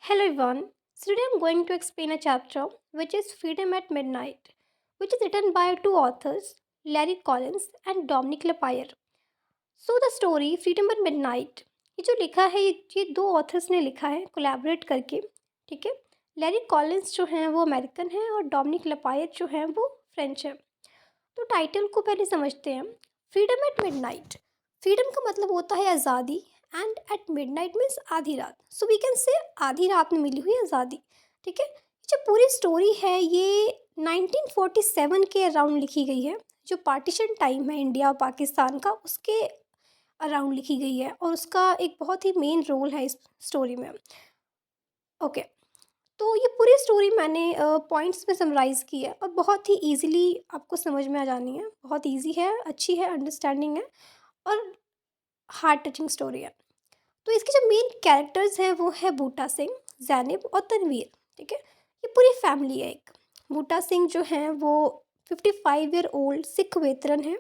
Hello everyone. So today I'm going to explain a chapter which is Freedom at Midnight, which is written by two authors, Larry Collins and Dominic Lapierre. So the story Freedom at Midnight, ये जो लिखा है ये दो authors ने लिखा है collaborate करके, ठीक है। लैरी कॉलिंस जो हैं वो अमेरिकन हैं और डोमिनिक लपायर जो हैं वो फ्रेंच हैं। तो टाइटल को पहले समझते हैं। Freedom eight midnight. फ्रीडम का मतलब होता है आज़ादी एंड एट मिडनाइट मीन्स आधी रात। सो वी कैन से आधी रात में मिली हुई आज़ादी, ठीक है। जो पूरी स्टोरी है ये 1947 के अराउंड लिखी गई है। जो पार्टीशन टाइम है इंडिया और पाकिस्तान का उसके अराउंड लिखी गई है और उसका एक बहुत ही मेन रोल है इस स्टोरी में। ओके, तो ये पूरी स्टोरी मैंने पॉइंट्स में समराइज़ की है और बहुत ही इजीली आपको समझ में आ जानी है। बहुत इजी है, अच्छी है, अंडरस्टैंडिंग है और हार्ट टचिंग स्टोरी है। तो इसके जो मेन कैरेक्टर्स हैं वो है बूटा सिंह, जैनब और तनवीर, ठीक है। ये पूरी फैमिली है एक। बूटा सिंह जो हैं वो 55 ईयर ओल्ड सिख वेतरन है।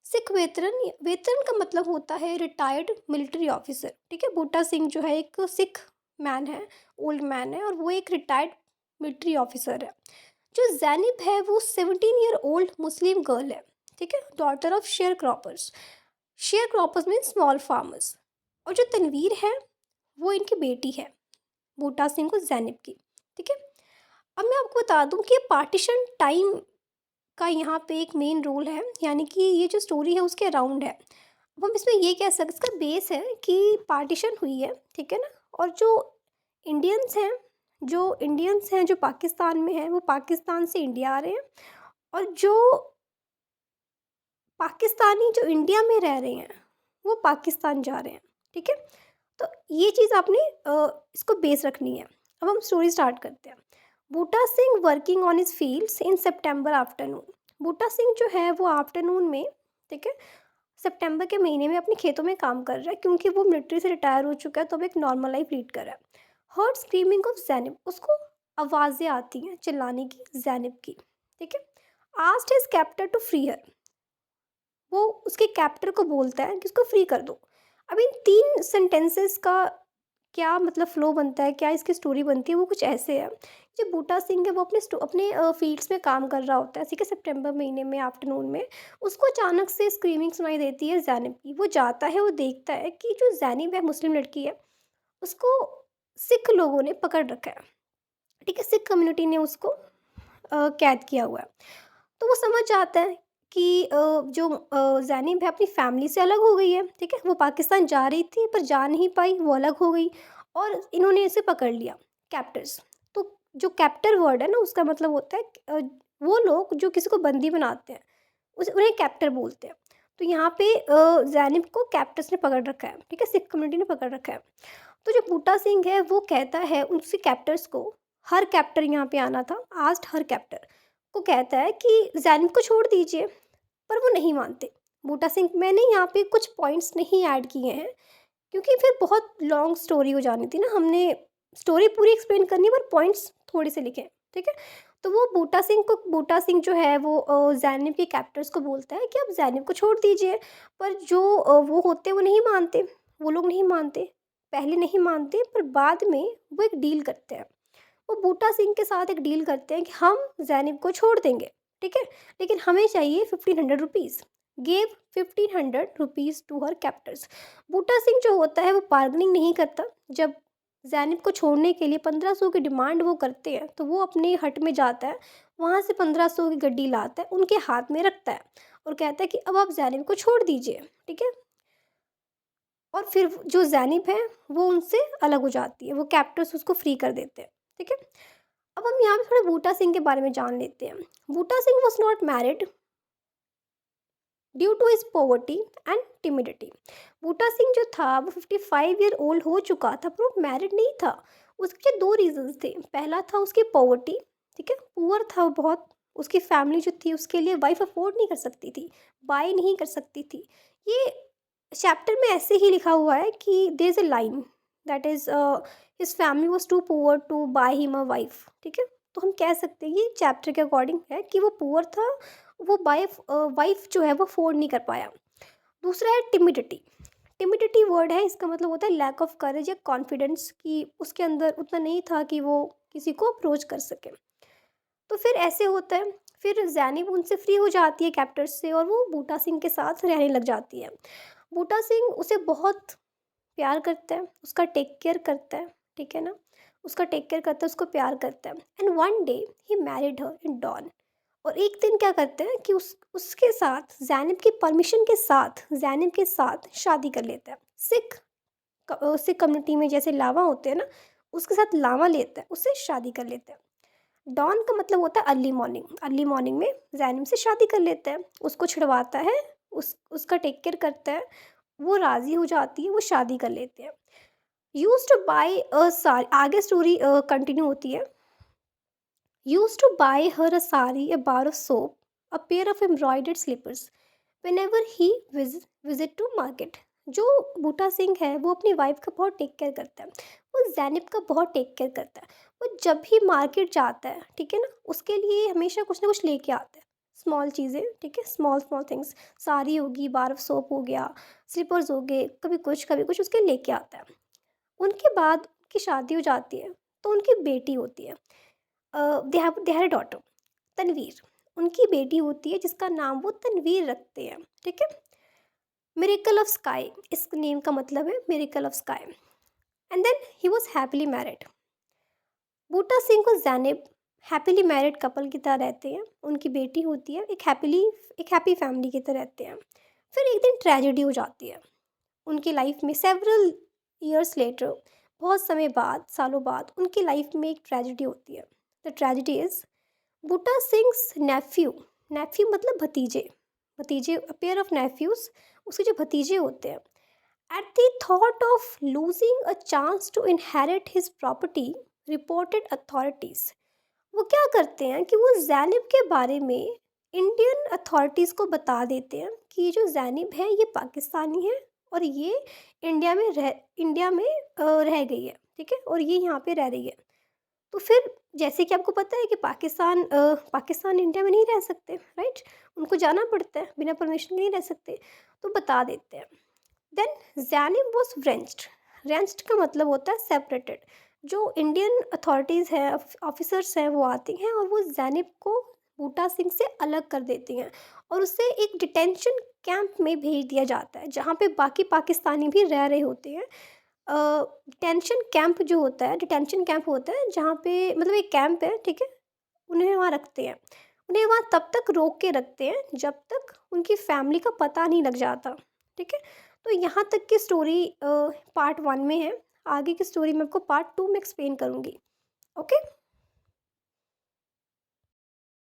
सिख वेतरन वेतरन का मतलब होता है रिटायर्ड मिलिट्री ऑफिसर, ठीक है। बूटा सिंह जो है एक सिख मैन है, ओल्ड मैन है और वो एक रिटायर्ड मिलिट्री ऑफिसर है। जो जैनब है वो 17 ईयर ओल्ड मुस्लिम गर्ल है, ठीक है, daughter of share croppers. Share croppers mean small farmers. और जो तनवीर है वो इनकी बेटी है, बूटा सिंह को जैनब की, ठीक है। अब मैं आपको बता दूं कि पार्टीशन टाइम का यहाँ पे एक मेन रोल है, यानी कि ये जो स्टोरी है उसके अराउंड है। अब हम इसमें ये कह सकते, इसका बेस है कि पार्टीशन हुई है, ठीक है ना। और इंडियंस हैं जो पाकिस्तान में हैं वो पाकिस्तान से इंडिया आ रहे हैं और जो पाकिस्तानी जो इंडिया में रह रहे हैं वो पाकिस्तान जा रहे हैं, ठीक है। तो ये चीज़ आपने इसको बेस रखनी है। अब हम स्टोरी स्टार्ट करते हैं। Buta Singh working on his fields in September afternoon. Buta Singh जो है वो आफ्टरनून में, ठीक है, सितंबर के महीने में अपने खेतों में काम कर रहा है क्योंकि वो मिलिट्री से रिटायर हो चुका है तो अब एक नॉर्मल लाइफ लीड कर रहा है। हर्ड स्क्रीमिंग ऑफ जैनब, उसको आवाज़ें आती हैं चिल्लाने की जैनब की, ठीक है। आस्क्ड हिज कैप्टर टू फ्री हर, वो उसके कैप्टर को बोलता है कि उसको फ्री कर दो। अब इन 3 सेंटेंसेस का क्या मतलब फ़्लो बनता है, क्या इसकी स्टोरी बनती है, वो कुछ ऐसे है। जो बूटा सिंह है वो अपने फ़ील्ड्स में काम कर रहा होता है, ठीक है, सितंबर महीने में आफ्टरनून में। उसको अचानक से स्क्रीमिंग सुनाई देती है ज़ैनब की। वो जाता है, वो देखता है कि जो ज़ैनब है मुस्लिम लड़की है, उसको सिख लोगों ने पकड़ रखा है, ठीक है, सिख कम्युनिटी ने उसको कैद किया हुआ है। तो वो समझ जाता है कि ज़ैनब है अपनी फैमिली से अलग हो गई है, ठीक है। वो पाकिस्तान जा रही थी पर जा नहीं पाई, वो अलग हो गई और इन्होंने इसे पकड़ लिया, कैप्टर्स। तो जो कैप्टर वर्ड है ना उसका मतलब होता है वो लोग जो किसी को बंदी बनाते हैं उस उन्हें कैप्टर बोलते हैं। तो यहाँ पे ज़ैनब को कैप्टर्स ने पकड़ रखा है, ठीक है, सिख कम्युनिटी ने पकड़ रखा है। तो जो बूटा सिंह है वो कहता है उनसे कैप्टर्स को, हर कैप्टर यहाँ पे आना था, आस्ट हर कैप्टर को कहता है कि ज़ैनब को छोड़ दीजिए, पर वो नहीं मानते। बूटा सिंह, मैंने यहाँ पे कुछ पॉइंट्स नहीं ऐड किए हैं क्योंकि फिर बहुत लॉन्ग स्टोरी हो जानी थी ना, हमने स्टोरी पूरी एक्सप्लेन करनी है पर पॉइंट्स थोड़े से लिखे हैं, ठीक है। तो वो बूटा सिंह जो है वो ज़ैनब के कैप्टर्स को बोलता है कि आप ज़ैनब को छोड़ दीजिए, पर जो वो होते हैं वो नहीं मानते, वो लोग नहीं मानते, पहले नहीं मानते पर बाद में वो एक डील करते हैं। वो बूटा सिंह के साथ एक डील करते हैं कि हम ज़ैनब को छोड़ देंगे, ठीक है, लेकिन हमें चाहिए 1500 rupees. Gave 1500 rupees to her captors. Buta Singh जो होता है वो बार्गनिंग नहीं करता। जब ज़ैनब को छोड़ने के लिए 1500 की डिमांड वो करते हैं तो वो अपने हट में जाता है, वहाँ से 1500 की गड्डी लाता है, उनके हाथ में रखता है और कहता है कि अब आप ज़ैनब को छोड़ दीजिए, ठीक है। और फिर जो ज़ैनब है वो उनसे अलग हो जाती है, वो कैप्टर्स उसको फ्री कर देते हैं, ठीक है। अब हम यहाँ पे थोड़ा बूटा सिंह के बारे में जान लेते हैं। Buta Singh was not married due to his poverty and timidity. Buta Singh जो था वो 55 ईयर ओल्ड हो चुका था पर वो मैरिड नहीं था। उसके 2 रीजंस थे। पहला था उसकी पॉवर्टी, ठीक है, पुअर था वो बहुत। उसकी फैमिली जो थी उसके लिए वाइफ अफोर्ड नहीं कर सकती थी, बाय नहीं कर सकती थी। ये चैप्टर में ऐसे ही लिखा हुआ है कि there is a line that is his family was too poor to buy him a wife, ठीक है। तो हम कह सकते हैं ये चैप्टर के अकॉर्डिंग है कि वो पुअर था, वो वाइफ जो है वो अफोर्ड नहीं कर पाया। दूसरा है टिमिडिटी। टिमिडिटी वर्ड है, इसका मतलब होता है लैक ऑफ करेज या कॉन्फिडेंस, कि उसके अंदर उतना नहीं था कि वो किसी को अप्रोच कर सके। तो फिर ऐसे होता है, फिर ज़ैनिब उनसे फ्री हो जाती है कैप्टर्स से, और वो बूटा सिंह के साथ रहने लग जाती है। बूटा सिंह उसे बहुत प्यार करता है, उसका टेक केयर करता है, ठीक है ना? उसका टेक केयर करता है, उसको प्यार करता है। And one day he married her in dawn. और एक दिन क्या करते हैं कि उसके साथ ज़ैनिब की परमिशन के साथ ज़ैनिब के साथ शादी कर लेता है। सिख कम्युनिटी में जैसे लावा होते हैं ना, उसके साथ लावा लेता है, उससे शादी कर लेता है। डॉन का मतलब होता है अर्ली मॉर्निंग। अर्ली मॉर्निंग में ज़ैनिब से शादी कर लेता है, उसको छुड़वाता है, उसका टेक केयर करता है, वो राज़ी हो जाती है, वो शादी कर लेते हैं। यूज्ड टू बाय अ सारी, आगे स्टोरी कंटिन्यू होती है। Used to buy her a sari, a bar of soap, a pair of embroidered slippers whenever he visit to market. जो बूटा सिंह है वो अपनी वाइफ का बहुत टेक केयर करता है, वो ज़ैनिब का बहुत टेक केयर करता है। वो जब भी मार्केट जाता है, ठीक है ना, उसके लिए हमेशा कुछ ना कुछ लेके आता है, स्मॉल चीज़ें, ठीक है, स्मॉल स्मॉल थिंग्स, साड़ी होगी, बार ऑफ सोप हो गया, स्लीपर्स हो गए, कभी कुछ उसके लेके आता है। उनके बाद उनकी शादी हो जाती है, तो उनकी बेटी होती है, they have a daughter, Tanvir. उनकी बेटी होती है जिसका नाम वो तनवीर रखते हैं, ठीक है। मिरेकल ऑफ स्काई, इस नेम का मतलब है miracle of sky. And then he was happily married. Buta Singh और जैनब हैप्पीली मैरिड कपल की तरह रहते हैं, उनकी बेटी होती है, एक हैप्पी फैमिली की तरह रहते हैं। फिर एक दिन ट्रेजेडी हो जाती है उनकी लाइफ में। सेवरल ईयर्स लेटर, बहुत समय बाद, सालों बाद, उनकी लाइफ में एक ट्रेजेडी होती है। The tragedy is Buta Singh's nephew. Nephew मतलब भतीजे, भतीजे, अ पेयर ऑफ नेफ्यूज, उसके जो भतीजे होते हैं, at the thought of losing a chance to inherit his property, reported authorities. वो क्या करते हैं कि वो जैनिब के बारे में इंडियन अथॉरिटीज़ को बता देते हैं कि ये जो जैनिब है ये पाकिस्तानी है, और ये इंडिया में रह गई है, ठीक है, और ये यहाँ पे रह रही है। तो फिर जैसे कि आपको पता है कि पाकिस्तान इंडिया में नहीं रह सकते, राइट? उनको जाना पड़ता है, बिना परमिशन के नहीं रह सकते, तो बता देते हैं। Then जैनिब was रेंच्ड। रेंच्ड का मतलब होता है सेपरेटेड। जो इंडियन अथॉरिटीज़ हैं, ऑफिसर्स हैं, वो आती हैं और वो जैनिब को बूटा सिंह से अलग कर देती हैं, और उसे एक डिटेंशन कैंप में भेज दिया जाता है जहाँ पे बाकी पाकिस्तानी भी रह रहे होते हैं। डिटेंशन कैंप होता है जहाँ पे, मतलब एक कैंप है, ठीक है, उन्हें वहाँ रखते हैं। उन्हें वहाँ तब तक रोक के रखते हैं जब तक उनकी फैमिली का पता नहीं लग जाता, ठीक है। तो यहाँ तक की स्टोरी पार्ट 1 में है। आगे की स्टोरी मैं आपको पार्ट 2 में एक्सप्लेन करूँगी। ओके।